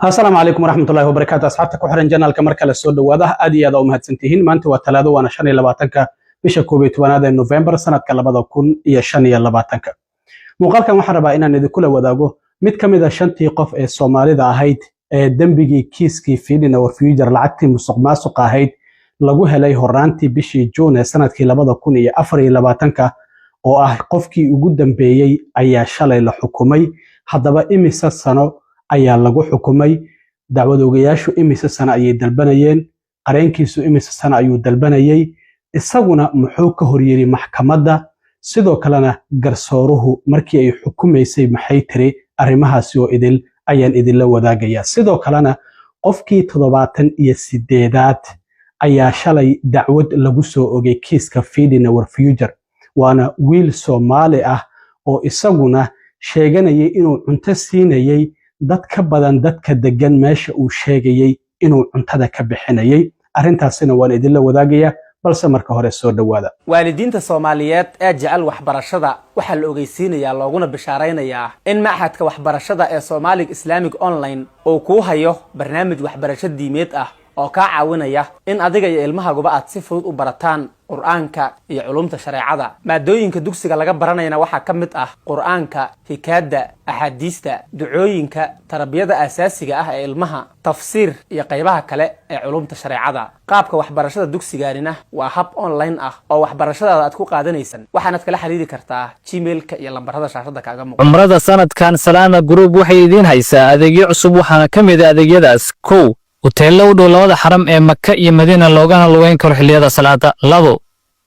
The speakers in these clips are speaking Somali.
السلام عليكم ورحمة الله وبركاته. أصحابتك وحرن جنال كمركل السود وواضح أدي هذا أمهات سنتين ما أنت وثلاثة وأنا شني لبعتك بشكوبة وانا نوفمبر سنة كلبا كون يشني لبعتك مقال كان محربا إن ندي كل وذاقه متكم إذا شنتي قف الصومالي ذا هيد دنبجي كيسكي فيلنا وفيجر العتي مسقما سقا هيد لجوها ليه هرانتي بشي جون سنة كلبا كون يأفري لبعتك أو قفكي وجود بيجي أي شلي لحكومي هذا بقى إمسا سنة ayaa lagu xukumay dacwadoogayaashu imise sana ayay dalbanayeen qareenkiisu imise sana ayuu dalbanayay isaguna muxuu ka horyeeri maxkamadda sidoo kalena garsooruhu markii ay xukumaysay maxay tiri arrimahaasi oo ayaan idinla wadaagaya sidoo kalena qofkii 78aad ayaa shalay dacwad lagu soo ogay kiiska Feeding Our Future waana wiil Soomaali ah oo isaguna sheeganayay inuu cunto siinayay dad ka badan dadka degan meesha uu sheegayay inuu cuntada ka bixinayay arintaasina waan idin la wadaagaya balse marka hore soo dhawaada waalidiinta Soomaaliyeed ee jecel waxbarashada waxa la ogeysiinayaa looguna bishaareynayaa in maxadka waxbarashada ee Somali Islamic Online oo ku hayo barnaamij waxbarasho diimeed ah oo ka caawinaya in adiga iyo ilmahaaguba aad si fudud u barataan quraanka iyo culumta shariicada maadooyinka dugsiga laga baranayna waxa kamid ah quraanka hikaada ahadiista ducooyinka tarbiyada asaasiga ah ee ilmaha tafsiir iyo qaybaha kale ee culumta shariicada qaabka waxbarashada dugsigaanina waa hab online ah oo waxbarashada aad ku qaadanaysan waxaad kala xiriiri kartaa gmailka iyo lambarada shaashada kaaga muuqda umrada sanadkan Salama Group waxay idin haysaa adeegyo cusub waxaana kamid ah adeegyadaas hoteello u dhow labada xaram ee Makka iyo Madiina loogana luweyn karo xilliyada salaada. 2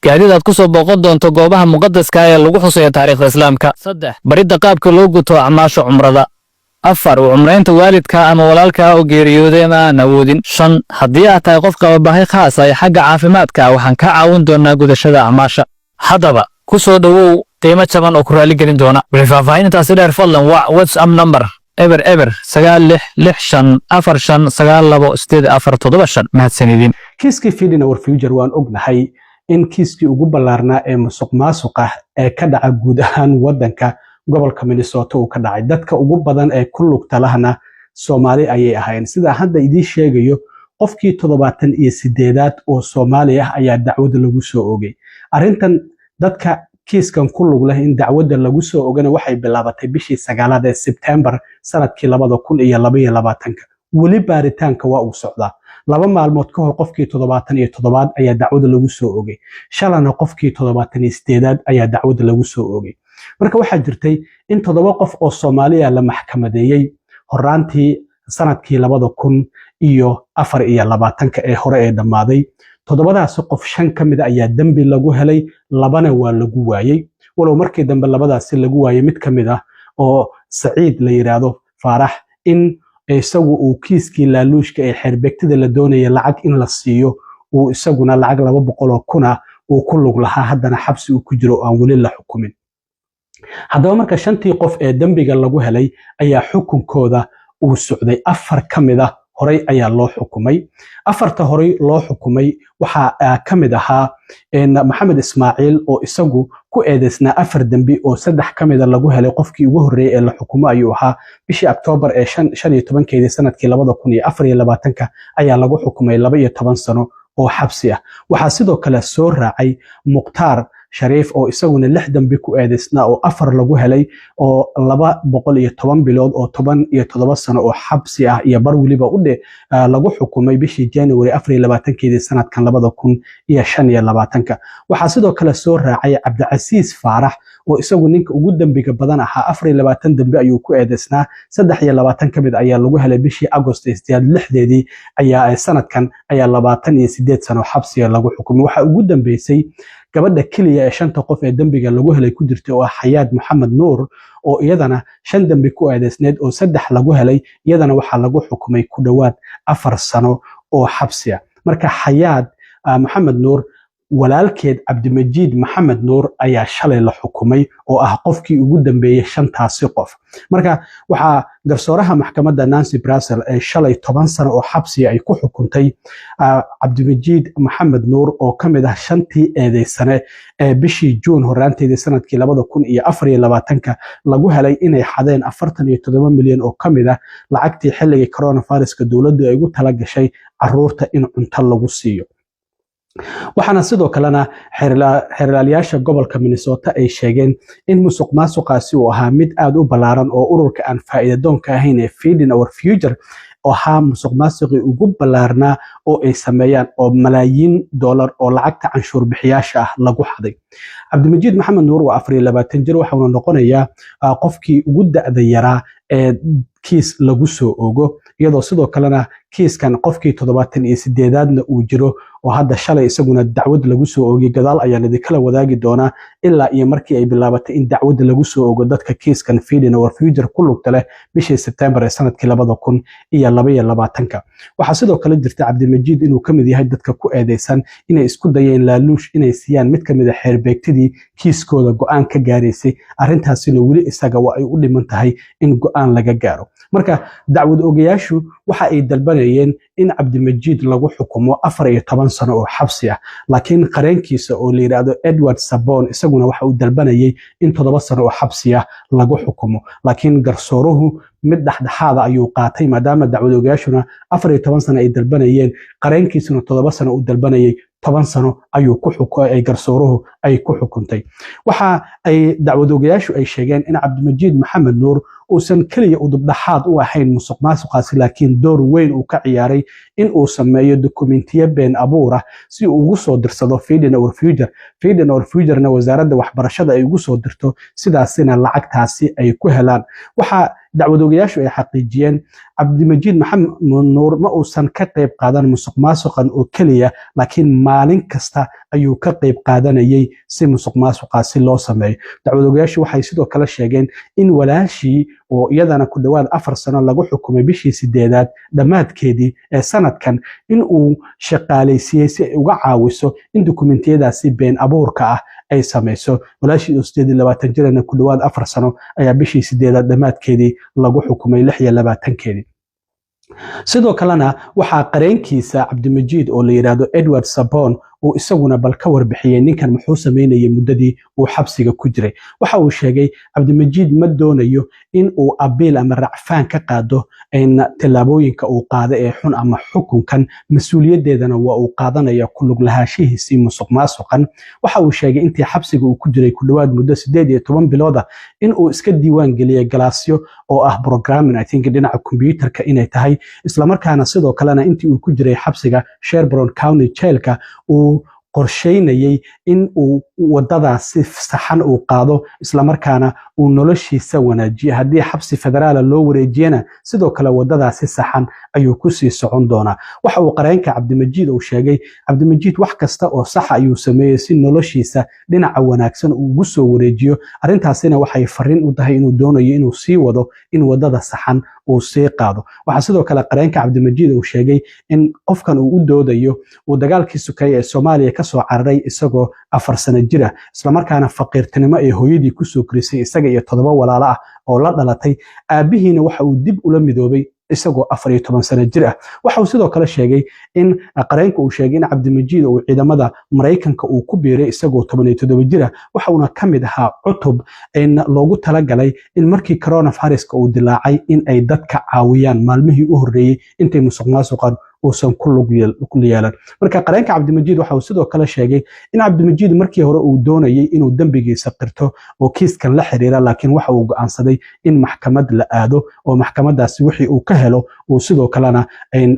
gaadiid ku soo booqan doonto goobaha muqaddaska ah ee lagu xusayo taariikhda Islaamka. 3 baridda qaabka loo guto acmaasha umrada. 4 umreynta waalidka ama walaalka oo geeriyooday ma aan awoodin. 5 haddii aad tahay qof qaba baahi khaas ah xagga caafimaadka waxaan ka caawin doonaa gudashada acmaasha. Haddaba ku soo dhawow qiimo jaban oo ku raali gelin doona. Faafahintaas dheer fadlan waa WhatsApp number eber 96454927 mahadsanidin kiiskii Feeding Our Future waan ognahay in kiiskii ugu ballaarnaa ee musuqmaasuqa ee ka dhaca guud ahaan wadanka gobolka Minnesota uu ka dhacay dadka ugu badan ee ku lugta lahna Soomaali ayay ahayn sida hadda idin sheegayo qofkii 78aad oo Soomaali ah ayaa dacwad lagu soo ogay arintan dadka kiiskan ku lug leh in dacwadda lagu soo ogana waxay bilaabatay bishii 9aad ee September sanadkii 2022 wali baaritaanka waa uu socdaa 2 maalmood ka hor qofkii 77aad ayaa dacwadda lagu soo ogay shalana qofkii 78aad ayaa dacwadda lagu soo ogay marka waxaa jirtay in 7 qof oo Soomaaliya la maxkamadeeyay horaantii sanadkii 2024 ee hore ee dhamaaday 7daas qof 5 kamid ayaa dambi lagu helay 2na waa lagu waayay walow markii dambe 2daas lagu waayay mid kamid ah oo Saciid la yiraahdo Faarax in isagu uu kiiskii laaluushka ee xerbegtida la doonayay lacag in la siiyo uu isaguna lacag 200 kuna uu ku lug lahaa haddana xabsi uu ku jiro aan wali la xukumin haddaba marka 5tii qof ee dambiga lagu helay ayaa xukunkooda uu socday 4 kamid ah horay ayaa loo xukumay 4ta horay loo xukumay waxa kamid ahaa Maxamed Ismaaciil oo isagu ku eedeysnaa 4 dambi oo 3 kamid lagu helay qofkii ugu horeeyay ee la xukumo ayuu ahaa bishii October ee 15 sanadkii 2024 ayaa lagu xukumay 12 sano oo xabsi ah waxa sidoo kale soo raacay Muqtaar Shariif oo isaguna 6 dambi ku eedeysnaa oo 4 lagu helay oo 210 bilood oo 17 sano oo xabsi ah iyo bar waliba lagu xukumay bishii January 24 sanadkan 2025 waxa sidoo kale soo raacay Cabdicasiis Faarax oo isagu ninka ugu dambiga badan ahaa 24 dambi ayuu ku eedeysnaa 23 kamid ayaa lagu helay bishii August 6 ayaa sanadkan ayaa 28 sano xabsi lagu xukumay waxa ugu dambeysay gabadha kaliya ee 5 qof ee dambiga lagu helay ku jirtay oo Xayaad Maxamed Nuur oo iyadana 5 dambi ku eedeysneed oo 3 lagu helay iyadana waxa lagu xukumay ku dhawaad 4 sano oo xabsi ah marka Xayaad Maxamed Nuur walaalkeed cabdimajiid maxamed nuur ayaa shalay la xukumay oo ah qofkii ugu dambeeyey shantaasi qof. marka waxaa garsooraha maxkamadda Nancy Brassel ee shalay 10 sano oo xabsi ay ku xukuntay cabdimajiid maxamed nuur oo ka mid ah shantii eedeysane ee bishii Juun horaanteedii sanadkii 2024 lagu helay inay xadeen 47 milyan oo ka mid ah lacagtii xilligii coronaviruska dowladdu ay ugu tala gashay caruurta in cunto lagu siiyo. waxaana sidoo kalena xeerlaaliyaasha gobolka Minnesota ay sheegeen in musuqmaasuqaasi uu ahaa mid aad u ballaaran oo ururka aan faa'iidadoonka ahayn ee Feeding Our Future oo ahaa musuqmaasuqii ugu ballaarnaa oo ay sameeyaan oo malaayiin dollar oo lacagta canshuur bixiyaasha ah lagu xaday. cabdimajiid maxamed nuur waa 24 jir waxaana noqonayaa qofkii ugu da'da yaraa ee kiis lagu soo ogo iyadoo sidoo kalena kiiskan qofkii 78aadna uu jiro oo hadda shalay isaguna dacwad lagu soo oogay gadaal ayaa la kala wadaagi doonaa ilaa iyo markii ay bilaabatay in dacwad lagu soo ogo dadka kiiskan Feeding Our Future ku lugta leh bishii September ee sanadkii 2022. waxaa sidoo kale jirta cabdimajiid inuu ka mid yahay dadka ku eedeysan inay isku dayeen laaluush inay siiyaan mid ka mid ah xeerbeegtidii kiiskooda go'aan ka gaaraysay arrintaasina weli isaga waa ay u dhiman tahay in go'aan laga gaaro. marka dacwad ogayaashu waxa ay dalbanayeen in cabdimajiid lagu xukumo 14 sano oo xabsi ah laakiin qareenkiisa oo la yiraahdo Edward Sabon isaguna waxa uu dalbanayay in 7 sano oo xabsi ah lagu xukumo laakiin garsooruhu mid dhaxdhaxaad ayuu qaatay maadaama dacwad ogayaashuna 14 sano ay dalbanayeen qareenkiisuna 7 sano uu dalbanayay 10 sano ayuu ku xukumay garsooruhu ay ku xukuntay. waxa ay dacwad ogayaashu ay sheegeen in cabdimajiid maxamed nuur uusan kaliya u dubdhaxaad u ahayn musuqmaasuqaasi laakiin door weyn uu ka ciyaaray in uu sameeyo dokumentiyo been abuur ah si uu ugu soo dirsado Feeding Our Future. Feeding Our Future-na wasaaradda waxbarashada ay ugu soo dirto sidaasina lacagtaasi ay ku helaan. waxa dacwad ogayaashu ay xaqiijiyeen cabdimajiid maxamed nuur ma uusan ka qayb qaadan musuqmaasuqan oo kaliya laakiin maalin kasta ayuu ka qayb qaadanayay si musuqmaasuqaasi loo sameeyo. dacwad ogayaashu waxay sidoo kale sheegeen in walaashii oo iyadana ku dhawaad 4 sano lagu xukumay bishii 8aad dhamaadkeedii ee sanadkan in uu shaqaaleysiiyay si ay uga caawiso in dokumentiyadaasi been abuurka ah ay samayso. walaashii oo 28 jirana ku dhawaad 4 sano ayaa bishii 8aad dhamaadkeedii lagu xukumay 26keedii. sidoo kalena waxaa qareenkiisa cabdimajiid oo la yiraahdo Edward Sabon uu isaguna bal ka warbixiyay ninkan muxuu sameynayay muddadii uu xabsiga ku jiray. waxa uu sheegay cabdimajiid ma doonayo in uu abiil ama racfaan ka qaado in tilaabooyinka uu qaado ee xun ama xukunkan mas'uuliyadeedana waa uu qaadanaya ku lug lahaanshihiisii musuqmaasuqan. waxa uu sheegay intii xabsiga uu ku jiray ku dhawaad muddo 18 bilood ah in uu iska diiwaan geliyay galaasyo oo ah programming I think dhinaca computerka inay tahay isla markaana sidoo kalena intii uu ku jiray xabsiga Sherburne County Jailka uu qorsheynayay in uu wadadaasi saxan uu qaado isla markaana uu noloshiisa wanaajiyo haddii xabsi federaal loo wareejiyana sidoo kale wadadaasi saxan ayuu ku sii socon doonaa. waxa uu qareenka cabdimajiid uu sheegay cabdimajiid wax kasta oo sax ayuu sameeyay si noloshiisa dhinaca wanaagsan uu ugu soo wareejiyo. arrintaasina waxay fariin u tahay inuu doonayo inuu sii wado in wadada saxan uu sii qaado. waxa sidoo kale qareenka cabdimajiid uu sheegay in qofkan uu u doodayo uu dagaalkii sukay ee Soomaaliya ka soo cararay isagoo 4 sano jira isla markaana faqiirtinimo ee hooyadii ku soo korisay isaga iyo 7 walaalo ah oo la dhalatay aabihiina waxa uu dib ula midoobay isagoo 14 sano jir ah. waxa uu sidoo kale sheegay in qareenka uu sheegay in cabdimajiid uu ciidamada Mareykanka uu ku biiray isagoo 17 jir ah waxa uuna ka mid ahaa cutub in loogu talagalay in markii coronaviruska uu dilaacay in ay dadka caawiyaan maalmihii u horeeyay intay musuqmaasuqan uusan ku lug yeelan. marka qareenka cabdimajiid waxa uu sidoo kale sheegay in cabdimajiid markii hore uu doonayay inuu dambigiisa qirto oo kiiskan la xiriira laakiin waxa uu go'aansaday in maxkamad la aado oo maxkamadaasi wixii uu ka helo uu sidoo kalena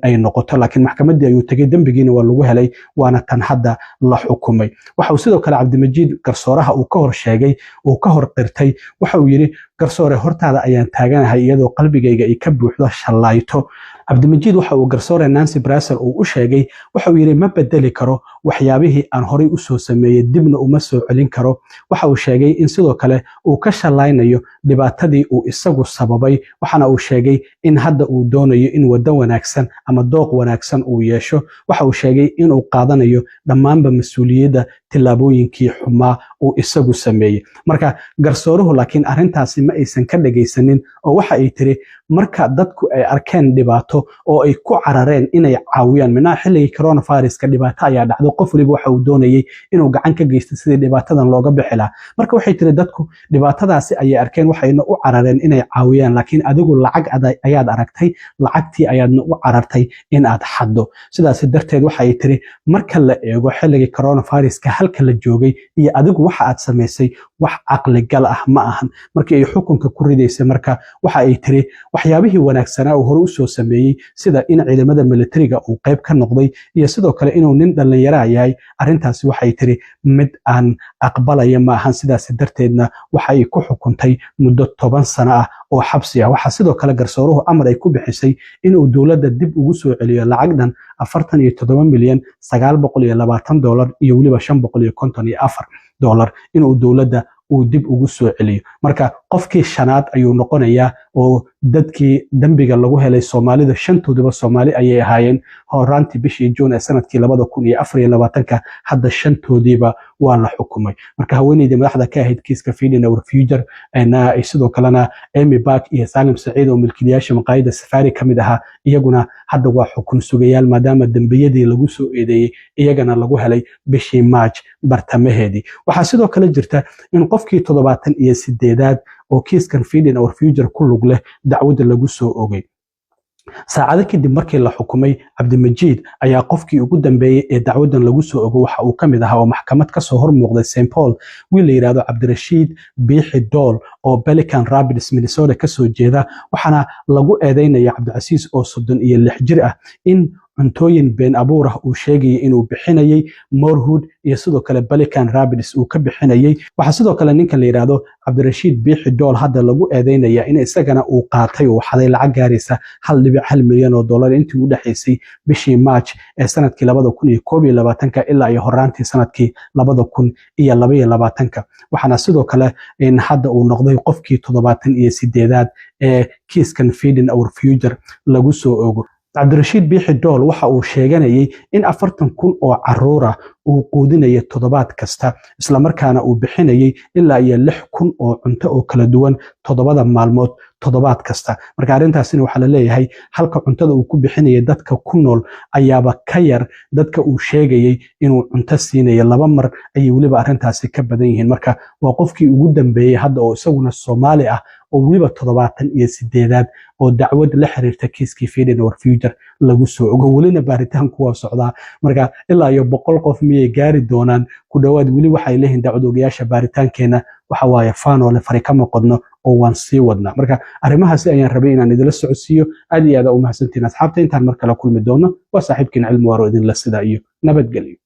ay noqoto laakiin maxkamadii ayuu tagay dambigiina waa lagu helay waana tan hadda la xukumay. waxa uu sidoo kale cabdimajiid garsooraha uu ka hor sheegay uu ka hor qirtay waxa uu yiri garsoore hortaada ayaan taaganahay iyadoo qalbigayga ay ka buuxdo shallayto. cabdimajiid waxa uu garsoore Nancy Brassel uu u sheegay, waxa uu yidhi ma bedeli karo waxyaabihii aan horay u soo sameeyey, dibna uma soo celin karo. waxa uu sheegay in sidoo kale uu ka shallaynayo dhibaatadii uu isagu sababay, waxaana uu sheegay in hadda uu doonayo in waddo wanaagsan ama dooq wanaagsan uu yeesho. waxa uu sheegay inuu qaadanayo dhammaanba mas-uuliyadda tillaabooyinkii xumaa uu isagu sameeyey. marka garsooruhu laakiin arrintaasi ma aysan ka dhagaysanin oo waxa ay tiri marka dadku ay arkeen dhibaato oo ay ku carareen inay caawiyaan, minaa xilligii coronaviruska dhibaato ayaa dhacdo, qof waliba waxa uu doonayay inuu gacan ka geysto sidii dhibaatadan looga bixi lahaa. marka waxay tiri dadku dhibaatadaasi ayay arkeen, waxayna u carareen inay caawiyaan, laakiin adigu lacag ayaad aragtay, lacagtii ayaadna u carartay in aad xaddo. sidaas darteed waxay tiri marka la eego xilligii coronaviruska halka la joogay iyo adigu waxa aad samaysay wax caqli gal ah ma ahan. markii ay xukunka ku ridaysay marka waxa ay tiri waxyaabihii wanaagsanaa uu hore u soo sameeyey sida in ciidamada militariga uu qayb ka noqday iyo sidoo kale inuu nin dhallinyaro yahay, arrintaasi waxay tiri mid aan aqbalaya ma ahan. sidaas darteedna waxa ay ku xukuntay muddo 10 sano ah oo xabsi ah. waxaa sidoo kale garsooruhu amar ay ku bixisay inuu dowladda dib ugu soo celiyo lacag dhan $47,920 iyo weliba $554 inuu dowladda uu dib ugu soo celiyo. marka qofkii shanaad ayuu noqonayaa oo dadkii dambiga lagu helay Soomaalida shantooduba Soomaali ayay ahaayeen horaantii bishii June ee sanadkii 2024 hadda shantoodiiba waa la xukumay. marka haweeneydii madaxda ka ahayd kiiska Feeding Our Future ay sidoo kalena Amy Back iyo Salim Saciid oo milkiilayaasha maqaayadda Safari kamid ahaa, iyaguna hadda waa xukun sugayaal maadaama dambiyadii lagu soo eedeeyay iyagana lagu helay bishii March bartamaheedii. waxaa sidoo kale jirta in qofkii 78aad oo kiiskan Feeding Our Future ku lug leh dacwadda lagu soo oogay. saacado kadib markii la xukumay, cabdimajiid ayaa qofkii ugu dambeeyay ee dacwadan lagu soo ogo waxa uu ka mid ahaa oo maxkamad ka soo hormuuqday St Paul, wiil la yiraahdo Cabdirashiid Biixi Dool oo Pelican Rapids Minnesota ka soo jeeda. waxaana lagu eedeynaya Cabdicasiis oo 36 jir ah in cuntooyin been abuur ah uu sheegayay inuu bixinayay Moorwood iyo sidoo kale Pelican Rapids uu ka bixinayay. waxaa sidoo kale ninkan la yiraahdo Cabdirashiid Biixi Dool hadda lagu eedeynaya in isagana uu qaatay oo xaday lacag gaaraysa $1.1 milyan intii u dhaxaysay bishii March ee sanadkii 2021 ilaa iyo horaantii sanadkii 2022. waxaana sidoo kale in hadda uu noqday qofkii 78aad ee kiiskan Feeding Our Future lagu soo ogo. Cabdirashiid Biixi Dool waxa uu sheeganayay in 40,000 oo caruur ah uu quudinayo toddobaad kasta, isla markaana uu bixinayay ilaa iyo 6,000 oo cunto oo kala duwan 7 maalmood toddobaad kasta. marka arrintaasina waxa la leeyahay halka cuntada uu ku bixinayay dadka ku nool ayaaba ka yar dadka uu sheegayay inuu cunto siinayo 2 mar ayay weliba arrintaasi ka badan yihiin. marka waa qofkii ugu dambeeyay hadda oo isaguna Soomaali ah oo weliba 78aad oo dacwad la xiriirta kiiskii Feeding Our Future lagu soo ogo. welina baaritaanku waa socdaa, marka ilaa iyo 100 qof miyay gaari doonaan ku dhawaad. weli waxay leeyihiin dacwad ogayaasha baaritaankeena waxa waaye faanoole fari kama qodno oo waan sii wadnaa. marka arrimahaasi ayaan rabay inaan idila socodsiiyo. aad iyo aad u mahadsantiin asxaabta. intaan mar kale kulmi doono waa saaxiibkiin Cilmi Waaro idinla sidaa iyo nabadgelyo.